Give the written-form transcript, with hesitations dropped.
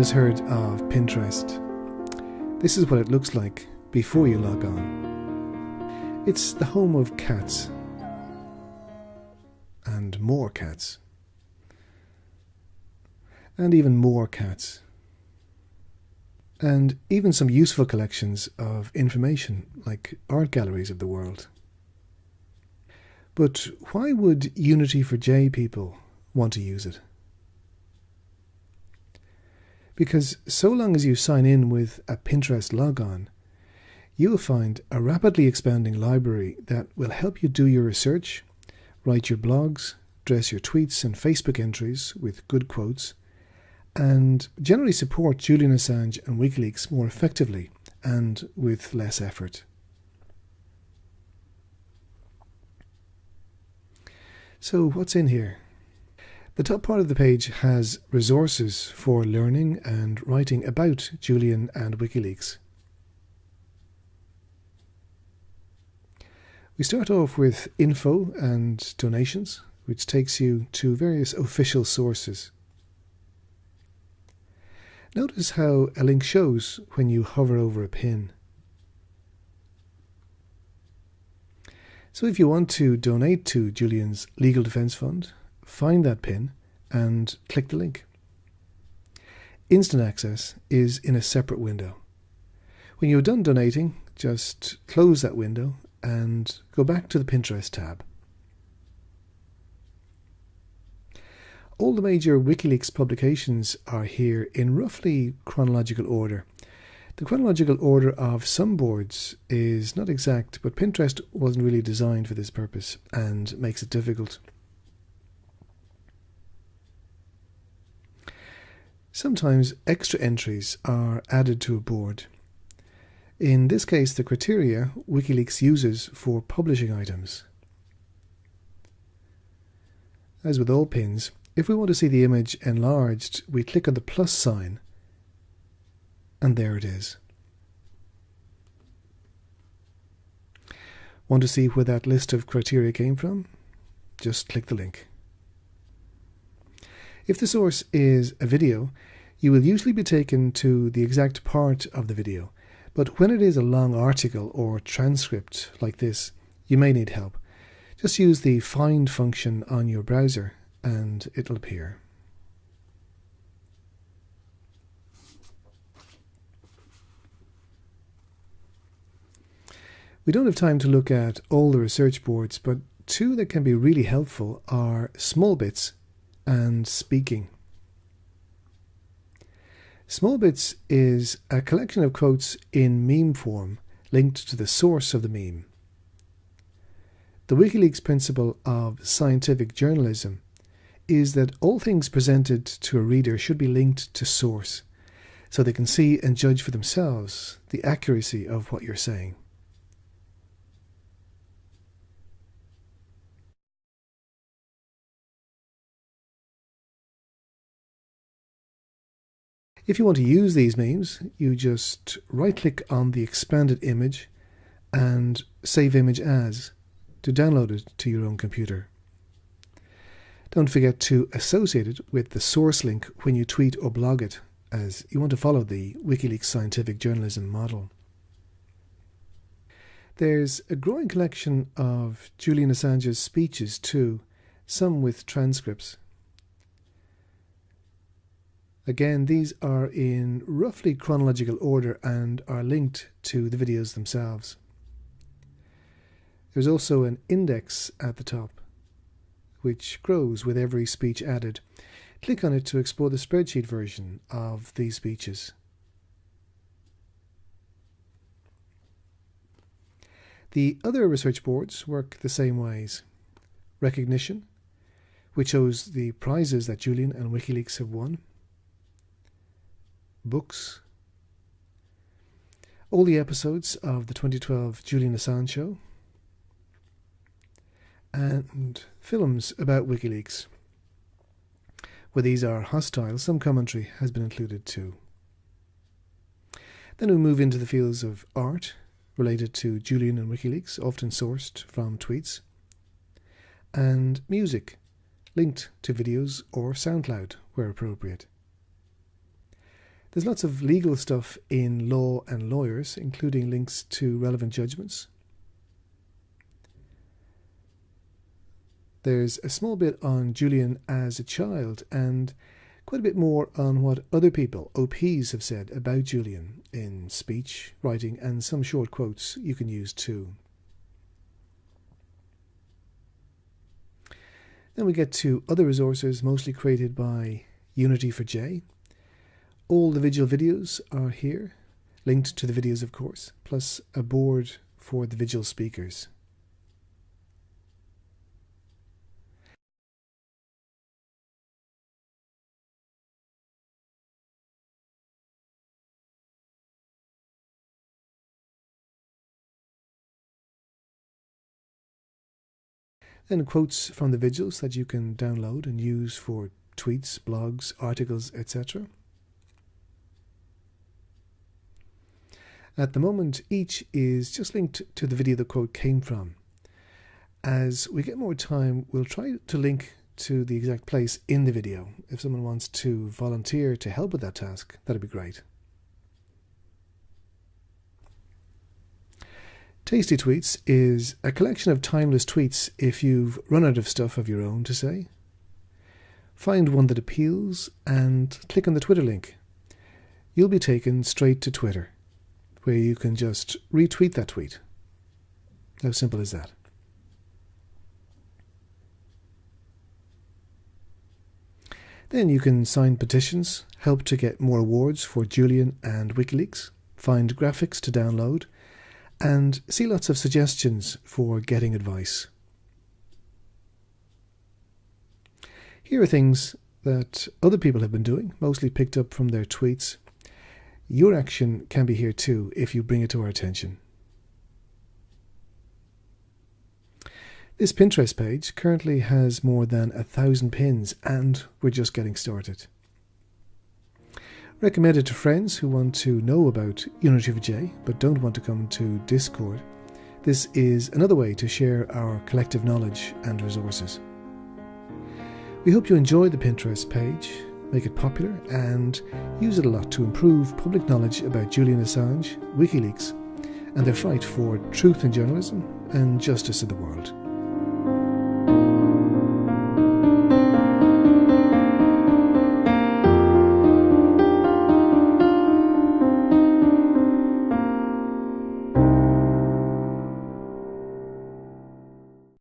has heard of Pinterest. This is what it looks like before you log on. It's the home of cats. And more cats. And even more cats. And even some useful collections of information, like art galleries of the world. But why would Unity4J people want to use it? Because so long as you sign in with a Pinterest logon, you'll find a rapidly expanding library that will help you do your research, write your blogs, dress your tweets and Facebook entries with good quotes, and generally support Julian Assange and WikiLeaks more effectively and with less effort. So what's in here? The top part of the page has resources for learning and writing about Julian and WikiLeaks. We start off with info and donations, which takes you to various official sources. Notice how a link shows when you hover over a pin. So if you want to donate to Julian's Legal Defence Fund, find that pin and click the link. Instant access is in a separate window. When you're done donating, just close that window and go back to the Pinterest tab. All the major WikiLeaks publications are here in roughly chronological order. The chronological order of some boards is not exact, but Pinterest wasn't really designed for this purpose and makes it difficult. Sometimes extra entries are added to a board. In this case, the criteria WikiLeaks uses for publishing items. As with all pins, if we want to see the image enlarged, we click on the plus sign, and there it is. Want to see where that list of criteria came from? Just click the link. If the source is a video, you will usually be taken to the exact part of the video, but when it is a long article or transcript like this, you may need help. Just use the find function on your browser and it'll appear. We don't have time to look at all the research boards, but two that can be really helpful are Smallbits and Speaking. Smallbits is a collection of quotes in meme form linked to the source of the meme. The WikiLeaks principle of scientific journalism is that all things presented to a reader should be linked to source, so they can see and judge for themselves the accuracy of what you're saying. If you want to use these memes, you just right-click on the expanded image and Save Image As to download it to your own computer. Don't forget to associate it with the source link when you tweet or blog it, as you want to follow the WikiLeaks scientific journalism model. There's a growing collection of Julian Assange's speeches too, some with transcripts. Again, these are in roughly chronological order and are linked to the videos themselves. There's also an index at the top, which grows with every speech added. Click on it to explore the spreadsheet version of these speeches. The other research boards work the same ways. Recognition, which shows the prizes that Julian and WikiLeaks have won. Books. All the episodes of the 2012 Julian Assange Show. And films about WikiLeaks. Where these are hostile, some commentary has been included too. Then we move into the fields of art related to Julian and WikiLeaks, often sourced from tweets, and music linked to videos or SoundCloud where appropriate. There's lots of legal stuff in Law and Lawyers, including links to relevant judgments. There's a small bit on Julian as a child and quite a bit more on what other people, OPs, have said about Julian in speech, writing, and some short quotes you can use too. Then we get to other resources, mostly created by Unity4J. All the Vigil videos are here, linked to the videos of course, plus a board for the Vigil speakers. Then quotes from the Vigils that you can download and use for tweets, blogs, articles, etc. At the moment, each is just linked to the video the quote came from. As we get more time, we'll try to link to the exact place in the video. If someone wants to volunteer to help with that task, that'd be great. Tasty Tweets is a collection of timeless tweets if you've run out of stuff of your own to say. Find one that appeals and click on the Twitter link. You'll be taken straight to Twitter, where you can just retweet that tweet. How simple is that? Then you can sign petitions, help to get more awards for Julian and WikiLeaks, find graphics to download, and see lots of suggestions for getting advice. Here are things that other people have been doing, mostly picked up from their tweets. Your action can be here too if you bring it to our attention. This Pinterest page currently has more than 1,000 pins and we're just getting started. Recommend it to friends who want to know about Unity4J but don't want to come to Discord. This is another way to share our collective knowledge and resources. We hope you enjoy the Pinterest page, make it popular and use it a lot to improve public knowledge about Julian Assange, WikiLeaks and their fight for truth in journalism and justice in the world.